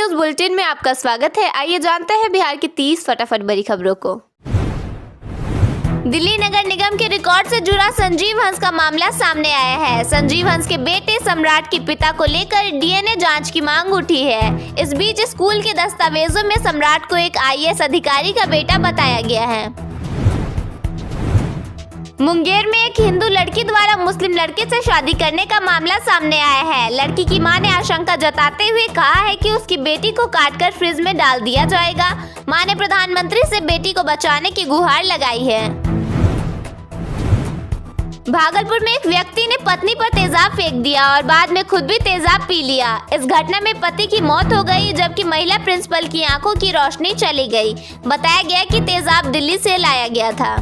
News bulletin में आपका स्वागत है। आइए जानते हैं बिहार की 30 फटाफट बड़ी खबरों को। दिल्ली नगर निगम के रिकॉर्ड से जुड़ा संजीव हंस का मामला सामने आया है। संजीव हंस के बेटे सम्राट के पिता को लेकर डीएनए जांच की मांग उठी है। इस बीच स्कूल के दस्तावेजों में सम्राट को एक आईएएस अधिकारी का बेटा बताया गया है। मुंगेर में एक हिंदू लड़की द्वारा मुस्लिम लड़के से शादी करने का मामला सामने आया है। लड़की की मां ने आशंका जताते हुए कहा है कि उसकी बेटी को काटकर फ्रिज में डाल दिया जाएगा। मां ने प्रधानमंत्री से बेटी को बचाने की गुहार लगाई है। भागलपुर में एक व्यक्ति ने पत्नी पर तेजाब फेंक दिया और बाद में खुद भी तेजाब पी लिया। इस घटना में पति की मौत हो गई, जबकि महिला प्रिंसिपल की आंखों की रोशनी चली गई। बताया गया कि तेजाब दिल्ली से लाया गया था।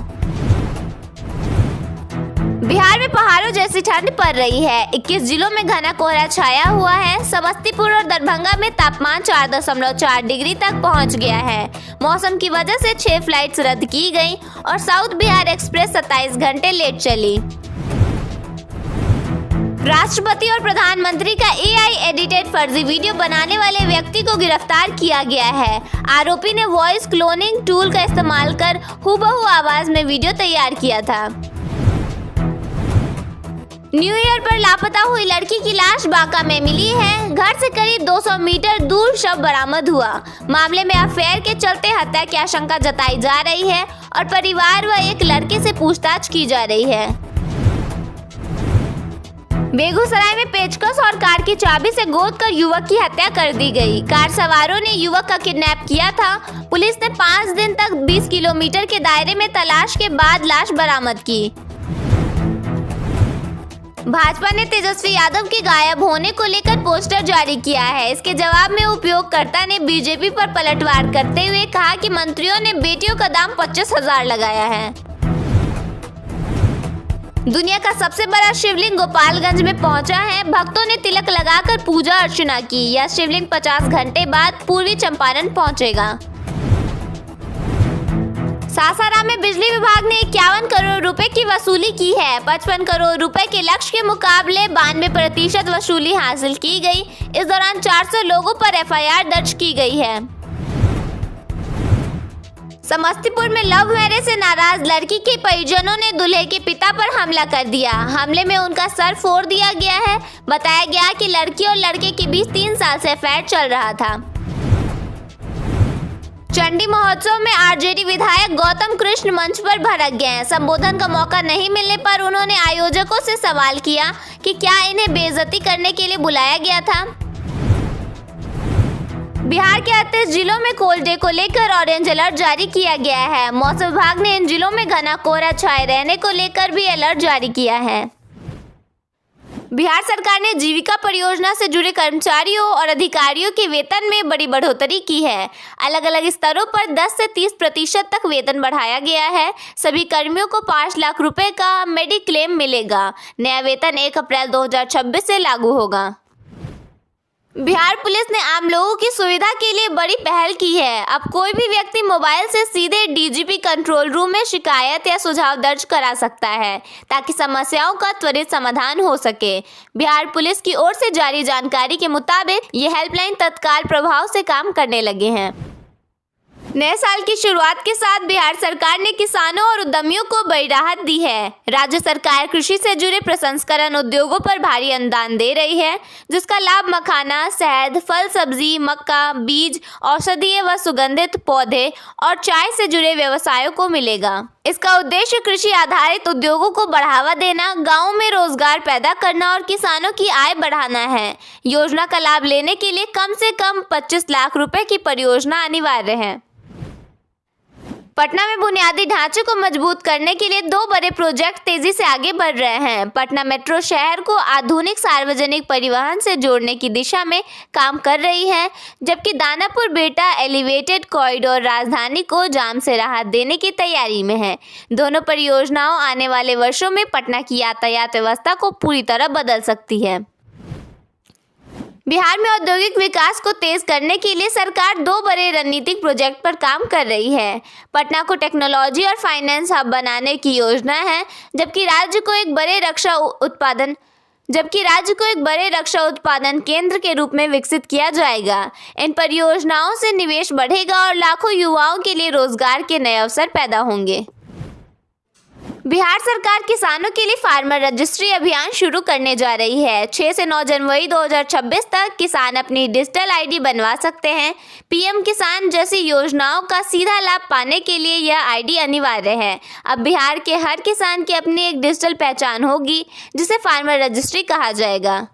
बिहार में पहाड़ों जैसी ठंड पड़ रही है। 21 जिलों में घना कोहरा छाया हुआ है। समस्तीपुर और दरभंगा में तापमान 4.4 डिग्री तक पहुंच गया है। मौसम की वजह से 6 फ्लाइट्स रद्द की गई और साउथ बिहार एक्सप्रेस 27 घंटे लेट चली। राष्ट्रपति और प्रधानमंत्री का एआई एडिटेड फर्जी वीडियो बनाने वाले व्यक्ति को गिरफ्तार किया गया है। आरोपी ने वॉइस क्लोनिंग टूल का इस्तेमाल कर हूबहू आवाज में वीडियो तैयार किया था। न्यू ईयर पर लापता हुई लड़की की लाश बांका में मिली है। घर से करीब 200 मीटर दूर शव बरामद हुआ। मामले में अफेयर के चलते हत्या की आशंका जताई जा रही है और परिवार व एक लड़के से पूछताछ की जा रही है। बेगूसराय में पेचकस और कार की चाबी से गोद कर युवक की हत्या कर दी गई। कार सवारों ने युवक का किडनैप किया था। पुलिस ने 5 दिन तक 20 किलोमीटर के दायरे में तलाश के बाद लाश बरामद की। भाजपा ने तेजस्वी यादव के गायब होने को लेकर पोस्टर जारी किया है। इसके जवाब में उपयोगकर्ता ने बीजेपी पर पलटवार करते हुए कहा कि मंत्रियों ने बेटियों का दाम 25,000 लगाया है। दुनिया का सबसे बड़ा शिवलिंग गोपालगंज में पहुंचा है। भक्तों ने तिलक लगाकर पूजा अर्चना की। यह शिवलिंग 50 घंटे बाद पूर्वी चंपारण पहुंचेगा। सासाराम में बिजली विभाग ने 51 करोड़ रुपए की वसूली की है। 55 करोड़ रुपए के लक्ष्य के मुकाबले 92% वसूली हासिल की गई। इस दौरान 400 लोगों पर एफआईआर दर्ज की गई है। समस्तीपुर में लव मैरिज से नाराज लड़की के परिजनों ने दूल्हे के पिता पर हमला कर दिया। हमले में उनका सर फोड़ दिया गया है। बताया गया कि लड़की और लड़के के बीच 3 साल से अफेयर चल रहा था। चंडी महोत्सव में आरजेडी विधायक गौतम कृष्ण मंच पर भड़क गए। संबोधन का मौका नहीं मिलने पर उन्होंने आयोजकों से सवाल किया कि क्या इन्हें बेइज्जती करने के लिए बुलाया गया था। बिहार के 38 जिलों में कोल्ड डे को लेकर ऑरेंज अलर्ट जारी किया गया है। मौसम विभाग ने इन जिलों में घना कोहरा छाए रहने को लेकर भी अलर्ट जारी किया है। बिहार सरकार ने जीविका परियोजना से जुड़े कर्मचारियों और अधिकारियों के वेतन में बड़ी बढ़ोतरी की है। अलग अलग स्तरों पर 10 से 30% तक वेतन बढ़ाया गया है। सभी कर्मियों को 5 लाख रुपए का मेडिक्लेम मिलेगा। नया वेतन 1 अप्रैल 2026 से लागू होगा। बिहार पुलिस ने आम लोगों की सुविधा के लिए बड़ी पहल की है। अब कोई भी व्यक्ति मोबाइल से सीधे डीजीपी कंट्रोल रूम में शिकायत या सुझाव दर्ज करा सकता है, ताकि समस्याओं का त्वरित समाधान हो सके। बिहार पुलिस की ओर से जारी जानकारी के मुताबिक ये हेल्पलाइन तत्काल प्रभाव से काम करने लगे हैं। नए साल की शुरुआत के साथ बिहार सरकार ने किसानों और उद्यमियों को बड़ी राहत दी है। राज्य सरकार कृषि से जुड़े प्रसंस्करण उद्योगों पर भारी अनुदान दे रही है, जिसका लाभ मखाना, शहद, फल सब्जी, मक्का, बीज, औषधीय व सुगंधित पौधे और चाय से जुड़े व्यवसायों को मिलेगा। इसका उद्देश्य कृषि आधारित उद्योगों को बढ़ावा देना, गाँव में रोजगार पैदा करना और किसानों की आय बढ़ाना है। योजना का लाभ लेने के लिए कम से कम 25 लाख रुपए की परियोजना अनिवार्य है। पटना में बुनियादी ढांचे को मजबूत करने के लिए 2 बड़े प्रोजेक्ट तेजी से आगे बढ़ रहे हैं। पटना मेट्रो शहर को आधुनिक सार्वजनिक परिवहन से जोड़ने की दिशा में काम कर रही है, जबकि दानापुर बिहटा एलिवेटेड कॉरिडोर राजधानी को जाम से राहत देने की तैयारी में है। दोनों परियोजनाओं आने वाले वर्षों में पटना की यातायात व्यवस्था को पूरी तरह बदल सकती है। बिहार में औद्योगिक विकास को तेज करने के लिए सरकार 2 बड़े रणनीतिक प्रोजेक्ट पर काम कर रही है। पटना को टेक्नोलॉजी और फाइनेंस हब बनाने की योजना है, जबकि राज्य को एक बड़े रक्षा उत्पादन जबकि राज्य को एक बड़े रक्षा उत्पादन केंद्र के रूप में विकसित किया जाएगा। इन परियोजनाओं से निवेश बढ़ेगा और लाखों युवाओं के लिए रोजगार के नए अवसर पैदा होंगे। बिहार सरकार किसानों के लिए फार्मर रजिस्ट्री अभियान शुरू करने जा रही है। 6 से 9 जनवरी 2026 तक किसान अपनी डिजिटल आईडी बनवा सकते हैं। पीएम किसान जैसी योजनाओं का सीधा लाभ पाने के लिए यह आईडी अनिवार्य है। अब बिहार के हर किसान की अपनी एक डिजिटल पहचान होगी, जिसे फार्मर रजिस्ट्री कहा जाएगा।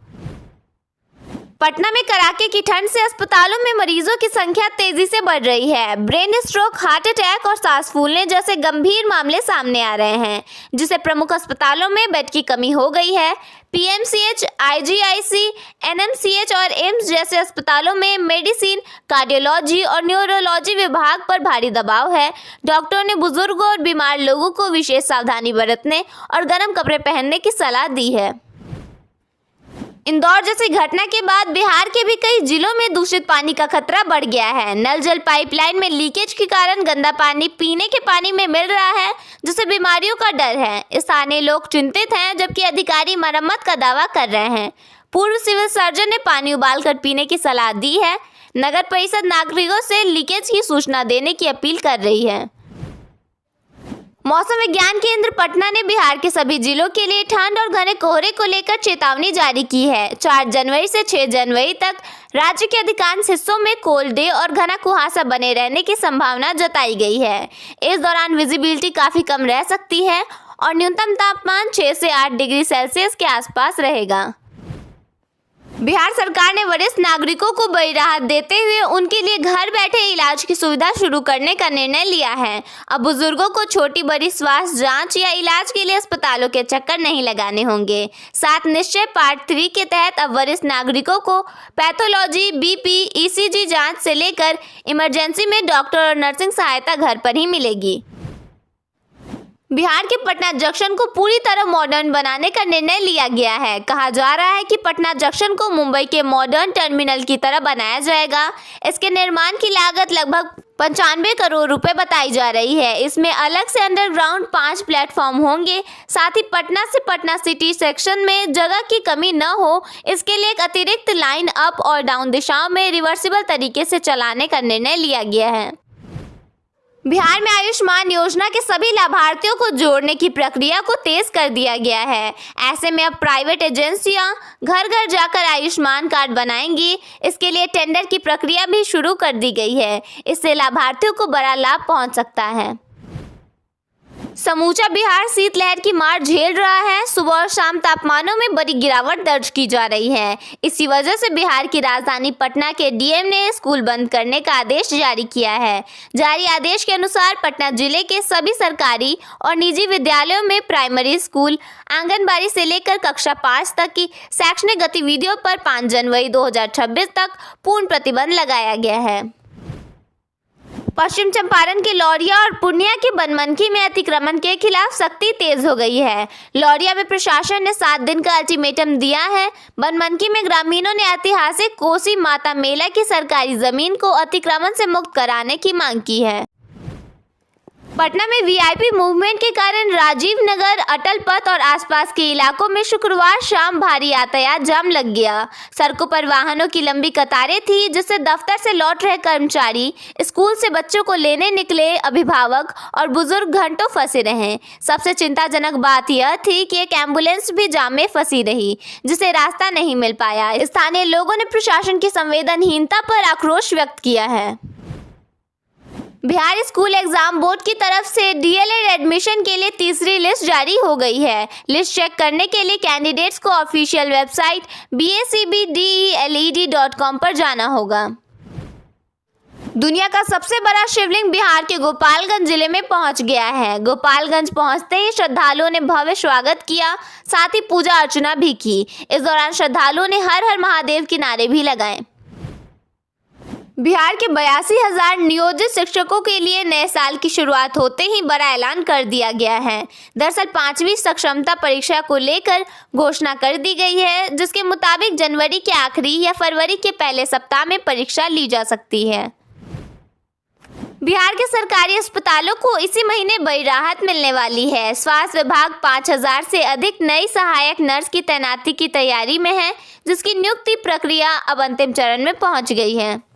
पटना में कड़ाके की ठंड से अस्पतालों में मरीजों की संख्या तेजी से बढ़ रही है। ब्रेन स्ट्रोक, हार्ट अटैक और सांस फूलने जैसे गंभीर मामले सामने आ रहे हैं, जिससे प्रमुख अस्पतालों में बेड की कमी हो गई है। पीएमसीएच, आईजीआईसी, एनएमसीएच और एम्स जैसे अस्पतालों में मेडिसिन, कार्डियोलॉजी और न्यूरोलॉजी विभाग पर भारी दबाव है। डॉक्टरों ने बुजुर्गों और बीमार लोगों को विशेष सावधानी बरतने और गर्म कपड़े पहनने की सलाह दी है। इंदौर जैसी घटना के बाद बिहार के भी कई जिलों में दूषित पानी का खतरा बढ़ गया है। नल जल पाइपलाइन में लीकेज के कारण गंदा पानी पीने के पानी में मिल रहा है, जिससे बीमारियों का डर है। स्थानीय लोग चिंतित हैं, जबकि अधिकारी मरम्मत का दावा कर रहे हैं। पूर्व सिविल सर्जन ने पानी उबालकर पीने की सलाह दी है। नगर परिषद नागरिकों से लीकेज की सूचना देने की अपील कर रही है। मौसम विज्ञान केंद्र पटना ने बिहार के सभी जिलों के लिए ठंड और घने कोहरे को लेकर चेतावनी जारी की है। 4 जनवरी से 6 जनवरी तक राज्य के अधिकांश हिस्सों में कोल्ड डे और घना कुहासा बने रहने की संभावना जताई गई है। इस दौरान विजिबिलिटी काफी कम रह सकती है और न्यूनतम तापमान 6 से 8 डिग्री सेल्सियस के आसपास रहेगा। बिहार सरकार ने वरिष्ठ नागरिकों को बड़ी राहत देते हुए उनके लिए घर बैठे इलाज की सुविधा शुरू करने का निर्णय लिया है। अब बुजुर्गों को छोटी बड़ी स्वास्थ्य जांच या इलाज के लिए अस्पतालों के चक्कर नहीं लगाने होंगे। 7 निश्चय पार्ट 3 के तहत अब वरिष्ठ नागरिकों को पैथोलॉजी, बीपी, ईसीजी जांच से लेकर इमरजेंसी में डॉक्टर और नर्सिंग सहायता घर पर ही मिलेगी। बिहार के पटना जंक्शन को पूरी तरह मॉडर्न बनाने का निर्णय लिया गया है। कहा जा रहा है कि पटना जंक्शन को मुंबई के मॉडर्न टर्मिनल की तरह बनाया जाएगा। इसके निर्माण की लागत लगभग 95 करोड़ रुपए बताई जा रही है। इसमें अलग से अंडरग्राउंड 5 प्लेटफॉर्म होंगे। साथ ही पटना से पटना सिटी सेक्शन में जगह की कमी न हो, इसके लिए एक अतिरिक्त लाइन अप और डाउन दिशाओं में रिवर्सिबल तरीके से चलाने का निर्णय लिया गया है। बिहार में आयुष्मान योजना के सभी लाभार्थियों को जोड़ने की प्रक्रिया को तेज कर दिया गया है। ऐसे में अब प्राइवेट एजेंसियां घर घर जाकर आयुष्मान कार्ड बनाएंगी। इसके लिए टेंडर की प्रक्रिया भी शुरू कर दी गई है। इससे लाभार्थियों को बड़ा लाभ पहुंच सकता है। समूचा बिहार शीतलहर की मार झेल रहा है। सुबह और शाम तापमानों में बड़ी गिरावट दर्ज की जा रही है। इसी वजह से बिहार की राजधानी पटना के डीएम ने स्कूल बंद करने का आदेश जारी किया है। जारी आदेश के अनुसार पटना जिले के सभी सरकारी और निजी विद्यालयों में प्राइमरी स्कूल, आंगनबाड़ी से लेकर कक्षा 5 तक की शैक्षणिक गतिविधियों पर 5 जनवरी 2026 तक पूर्ण प्रतिबंध लगाया गया है। पश्चिम चंपारण के लौरिया और पूर्णिया के बनमनखी में अतिक्रमण के खिलाफ सख्ती तेज हो गई है। लौरिया में प्रशासन ने 7 दिन का अल्टीमेटम दिया है। बनमनखी में ग्रामीणों ने ऐतिहासिक कोसी माता मेला की सरकारी जमीन को अतिक्रमण से मुक्त कराने की मांग की है। पटना में वीआईपी मूवमेंट के कारण राजीव नगर, अटल पथ और आसपास के इलाकों में शुक्रवार शाम भारी यातायात जाम लग गया। सड़कों पर वाहनों की लंबी कतारें थी, जिससे दफ्तर से लौट रहे कर्मचारी, स्कूल से बच्चों को लेने निकले अभिभावक और बुजुर्ग घंटों फंसे रहे। सबसे चिंताजनक बात यह थी कि एक एम्बुलेंस भी जाम में फंसी रही, जिसे रास्ता नहीं मिल पाया। स्थानीय लोगों ने प्रशासन की संवेदनहीनता पर आक्रोश व्यक्त किया है। बिहार स्कूल एग्जाम बोर्ड की तरफ से डीएलएड एडमिशन के लिए तीसरी लिस्ट जारी हो गई है। लिस्ट चेक करने के लिए कैंडिडेट्स को ऑफिशियल वेबसाइट BACBDELED.com पर जाना होगा। दुनिया का सबसे बड़ा शिवलिंग बिहार के गोपालगंज जिले में पहुंच गया है। गोपालगंज पहुंचते ही श्रद्धालुओं ने भव्य स्वागत किया, साथ ही पूजा अर्चना भी की। इस दौरान श्रद्धालुओं ने हर हर महादेव के नारे भी लगाए। बिहार के 82,000 नियोजित शिक्षकों के लिए नए साल की शुरुआत होते ही बड़ा ऐलान कर दिया गया है। दरअसल 5वीं सक्षमता परीक्षा को लेकर घोषणा कर दी गई है, जिसके मुताबिक जनवरी के आखिरी या फरवरी के पहले सप्ताह में परीक्षा ली जा सकती है। बिहार के सरकारी अस्पतालों को इसी महीने बड़ी राहत मिलने वाली है। स्वास्थ्य विभाग 5000 से अधिक नई सहायक नर्स की तैनाती की तैयारी में है, जिसकी नियुक्ति प्रक्रिया अब अंतिम चरण में पहुंच गई है।